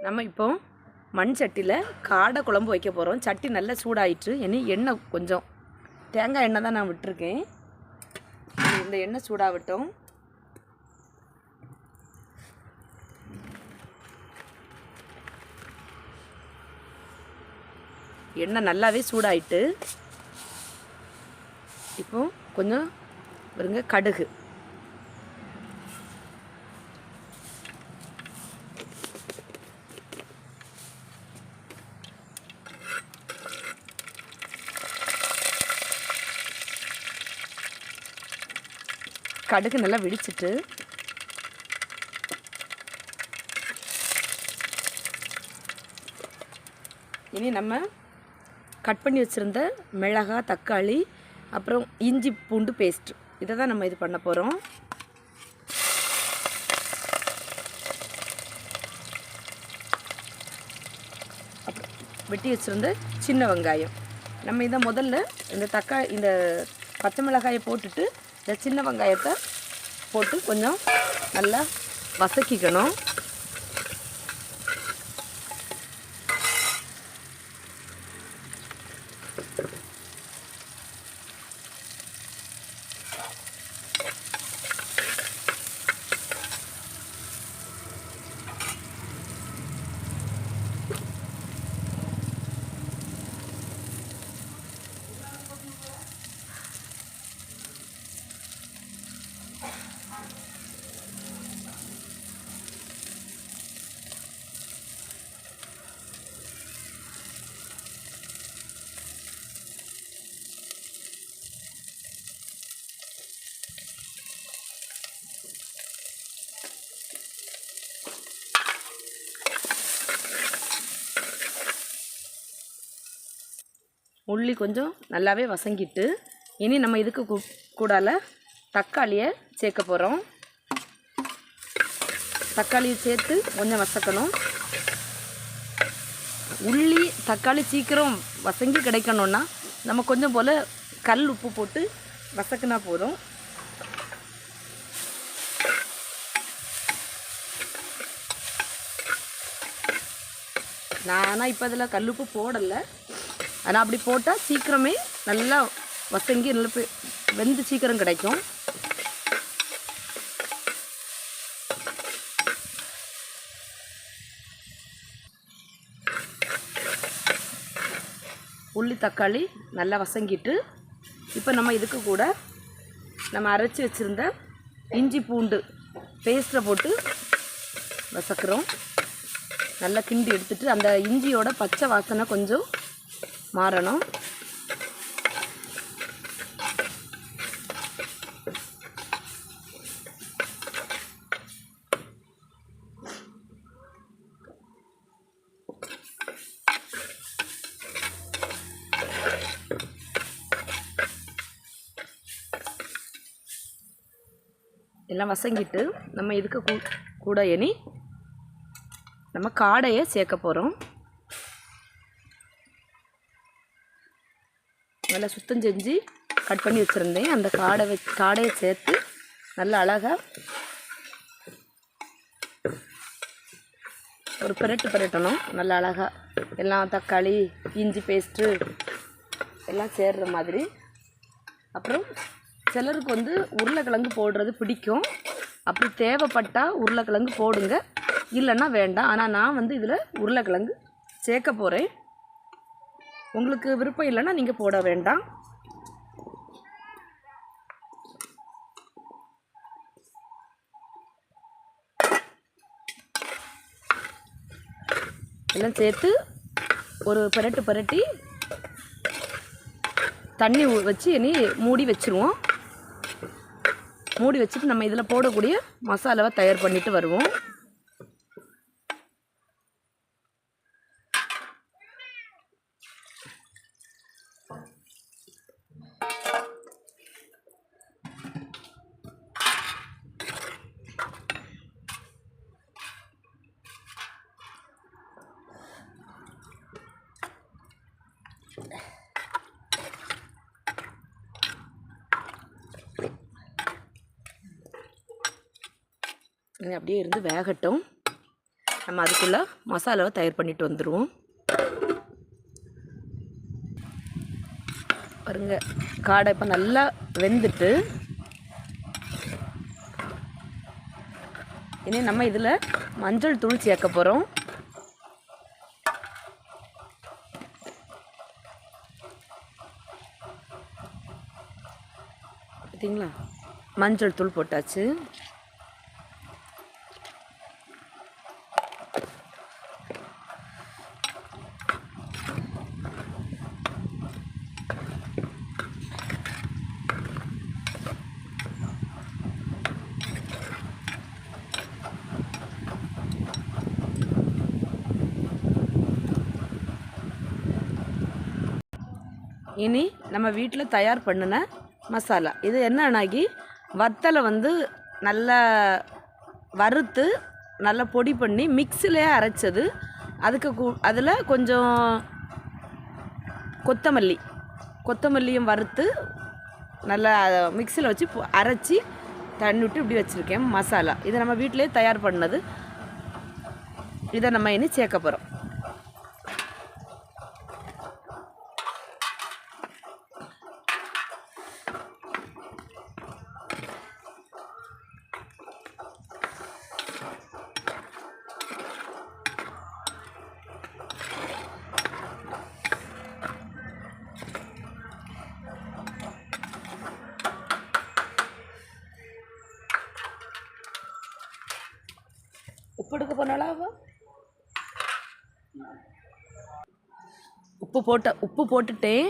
நம்ம இப்போ மண் சட்டியில் காடை குழம்பு வைக்க போகிறோம். சட்டி நல்லா சூடாயிட்டு இனி எண்ணெய் கொஞ்சம் தேங்காய் எண்ணெய் தான் நான் விட்டுருக்கேன். இந்த எண்ணெய் சூடாகட்டும். எண்ணெய் நல்லாவே சூடாயிட்டு இப்போ கொஞ்சம் வருங்க கடுகு, கடுகு நல்லா வெடிச்சிட்டு இனி நம்ம கட் பண்ணி வச்சுருந்த மிளகாய், தக்காளி, அப்புறம் இஞ்சி பூண்டு பேஸ்ட் இதை தான் நம்ம இது பண்ண போகிறோம். அப்புறம் வெட்டி வச்சுருந்த சின்ன வெங்காயம். நம்ம இதை முதல்ல இந்த பச்சை மிளகாயை போட்டுட்டு இந்த சின்ன வெங்காயத்தை போட்டு கொஞ்சம் நல்லா வதக்கிக்கணும். உள்ளி கொஞ்சம் நல்லாவே வசங்கிட்டு இனி நம்ம இதுக்கு கூடால தக்காளியை சேர்க்க போகிறோம். தக்காளியை சேர்த்து கொஞ்சம் வசக்கணும். உள்ளி தக்காளி சீக்கிரம் வசங்கி கிடைக்கணுன்னா நம்ம கொஞ்சம் போல் கல் உப்பு போட்டு வசக்கினா போதும். நான் இப்போ அதில் கல் உப்பு போடலை. ஆனால் அப்படி போட்டால் சீக்கிரமே நல்லா வசங்கி நல்லா வெந்து சீக்கிரம் கிடைக்கும். உள்ளி தக்காளி நல்லா வசங்கிட்டு இப்போ நம்ம இதுக்கு கூட நம்ம அரைச்சி வச்சுருந்த இஞ்சி பூண்டு பேஸ்ட்டை போட்டு வசக்கிறோம். நல்லா கிண்டி எடுத்துட்டு அந்த இஞ்சியோட பச்சை வாசனை கொஞ்சம் மாறணும். எல்லாம் வசங்கிட்டு நம்ம இதுக்கு கூட இனி நம்ம காடையை சேர்க்க போகிறோம். நல்லா சுத்தம் செஞ்சு கட் பண்ணி வச்சுருந்தேன். அந்த காடையை சேர்த்து நல்லா அழகாக ஒரு பிரட்டணும். நல்லா அழகாக எல்லாம் தக்காளி, இஞ்சி பேஸ்ட்டு எல்லாம் சேர்கிற மாதிரி. அப்புறம் சிலருக்கு உருளைக்கிழங்கு போடுறது பிடிக்கும். அப்படி தேவைப்பட்டால் உருளைக்கிழங்கு போடுங்க, இல்லைன்னா வேண்டாம். ஆனால் நான் இதில் உருளைக்கிழங்கு சேர்க்க போகிறேன். உங்களுக்கு விருப்பம் இல்லைன்னா நீங்கள் போட வேண்டாம். எல்லாம் சேர்த்து ஒரு பிரட்டி தண்ணி வச்சு இனி மூடி வச்சுருவோம். மூடி வச்சுட்டு நம்ம இதில் போடக்கூடிய மசாலாவை தயார் பண்ணிட்டு வருவோம். அப்படியே இருந்து வேகட்டும். நம்ம அதுக்குள்ளே மசாலாவை தயார் பண்ணிட்டு வந்துடுவோம். பாருங்க, காடை இப்போ நல்லா வெந்துட்டு இனி நம்ம இதில் மஞ்சள் தூள் சேர்க்க போகிறோம். பார்த்தீங்களா, மஞ்சள் தூள் போட்டாச்சு. இனி நம்ம வீட்டில் தயார் பண்ணின மசாலா இது என்னன்னாக்கி வத்தலை வந்து நல்லா வறுத்து நல்லா பொடி பண்ணி மிக்ஸிலே அரைச்சது. அதுக்கு அதில் கொஞ்சம் கொத்தமல்லியும் வறுத்து நல்லா மிக்ஸியில் வச்சு அரைச்சி தண்ணி விட்டு இப்படி வச்சுருக்கேன் மசாலா. இது நம்ம வீட்டிலே தயார் பண்ணது. இதை நம்ம இனி சேர்க்க போகிறோம். உப்பு எடுக்க போனாலும் உப்பு போட்டுட்டேன்.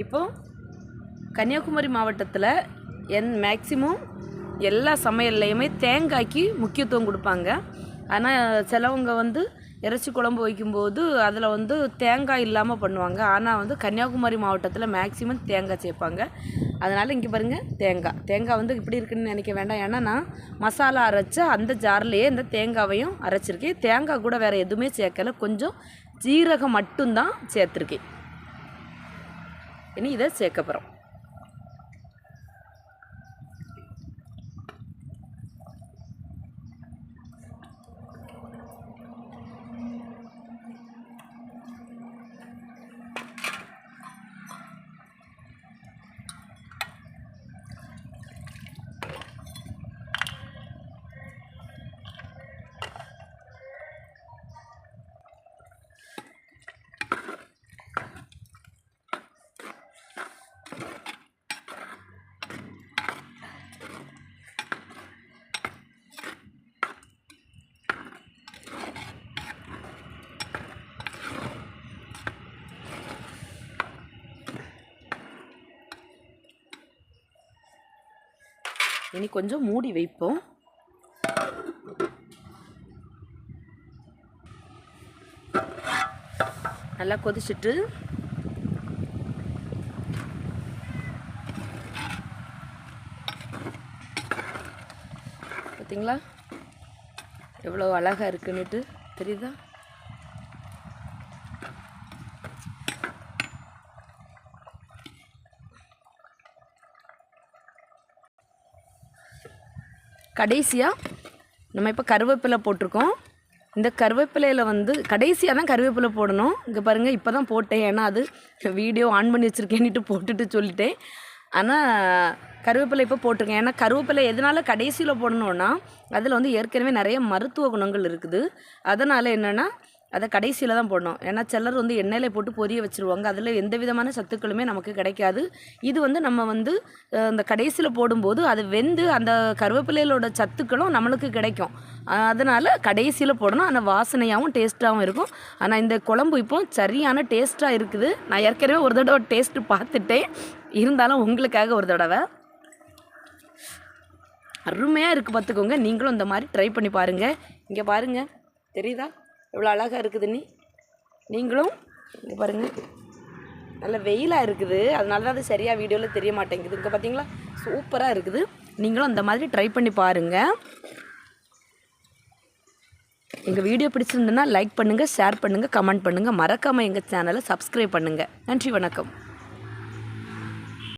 இப்போ கன்னியாகுமரி மாவட்டத்தில் மேக்சிமம் எல்லா சமையல்லையுமே தேங்காய்க்கு முக்கியத்துவம் கொடுப்பாங்க. ஆனால் சிலவங்க வந்து இறைச்சி குழம்பு வைக்கும்போது அதில் வந்து தேங்காய் இல்லாமல் பண்ணுவாங்க. ஆனால் வந்து கன்னியாகுமரி மாவட்டத்தில் மேக்சிமம் தேங்காய் சேர்ப்பாங்க. அதனால் இங்கே பாருங்கள், தேங்காய் வந்து இப்படி இருக்குன்னு நினைக்க வேண்டாம். ஏன்னா நான் மசாலா அரைச்ச அந்த ஜார்லேயே இந்த தேங்காவையும் அரைச்சிருக்கேன். தேங்காய் கூட வேறு எதுவுமே சேர்க்கலை, கொஞ்சம் ஜீரகம் மட்டும்தான் சேர்த்துருக்கேன். இனி இதை சேர்க்க போகிறோம். இனி கொஞ்சம் மூடி வைப்போம். நல்லா கொதிச்சுட்டு பார்த்தீங்களா எவ்வளோ அழகாக இருக்குன்னுட்டு தெரியுதா? கடைசியாக நம்ம இப்போ கருவேப்பிலை போட்டிருக்கோம். இந்த கருவேப்பிலையில் வந்து கடைசியாக தான் கருவேப்பிலை போடணும். இங்கே பாருங்கள், இப்போ தான் போட்டேன். ஏன்னா அது வீடியோ ஆன் பண்ணி வச்சுருக்கேன்னுட்டு போட்டுட்டு சொல்லிட்டேன். ஆனால் கருவேப்பிலை இப்போ போட்டிருக்கேன். ஏன்னா கருவேப்பிலை எதனால் கடைசியில் போடணுன்னா அதில் வந்து ஏற்கனவே நிறைய மருத்துவ குணங்கள் இருக்குது. அதனால் என்னென்னா அதை கடைசியில் தான் போடணும். ஏன்னா சிலர் வந்து எண்ணெயில் போட்டு பொரிய வச்சுருவாங்க. அதில் எந்த விதமான சத்துக்களுமே நமக்கு கிடைக்காது. இது வந்து நம்ம வந்து அந்த கடைசியில் போடும்போது அது வெந்து அந்த கருவேப்பிலையிலோட சத்துக்களும் நம்மளுக்கு கிடைக்கும். அதனால் கடைசியில் போடணும். ஆனால் வாசனையாகவும் டேஸ்ட்டாகவும் இருக்கும். ஆனால் இந்த குழம்பு இப்போ சரியான டேஸ்ட்டாக இருக்குது. நான் ஏற்கனவே ஒரு தடவை டேஸ்ட்டு பார்த்துட்டேன். இருந்தாலும் உங்களுக்காக ஒரு தடவை அருமையாக இருக்குது, பார்த்துக்கோங்க. நீங்களும் இந்த மாதிரி ட்ரை பண்ணி பாருங்கள். இங்கே பாருங்கள், தெரியுதா எவ்வளோ அழகாக இருக்குதுன்னு? நீங்களும் இங்கே பாருங்கள், நல்ல வெயிலாக இருக்குது. அதனால தான் அது சரியாக வீடியோவில் தெரிய மாட்டேங்குது. இங்கே பார்த்தீங்களா, சூப்பராக இருக்குது. நீங்களும் இந்த மாதிரி ட்ரை பண்ணி பாருங்கள். எங்கள் வீடியோ பிடிச்சிருந்துன்னா லைக் பண்ணுங்கள், ஷேர் பண்ணுங்கள், கமெண்ட் பண்ணுங்கள். மறக்காமல் எங்கள் சேனலை சப்ஸ்கிரைப் பண்ணுங்கள். நன்றி, வணக்கம்.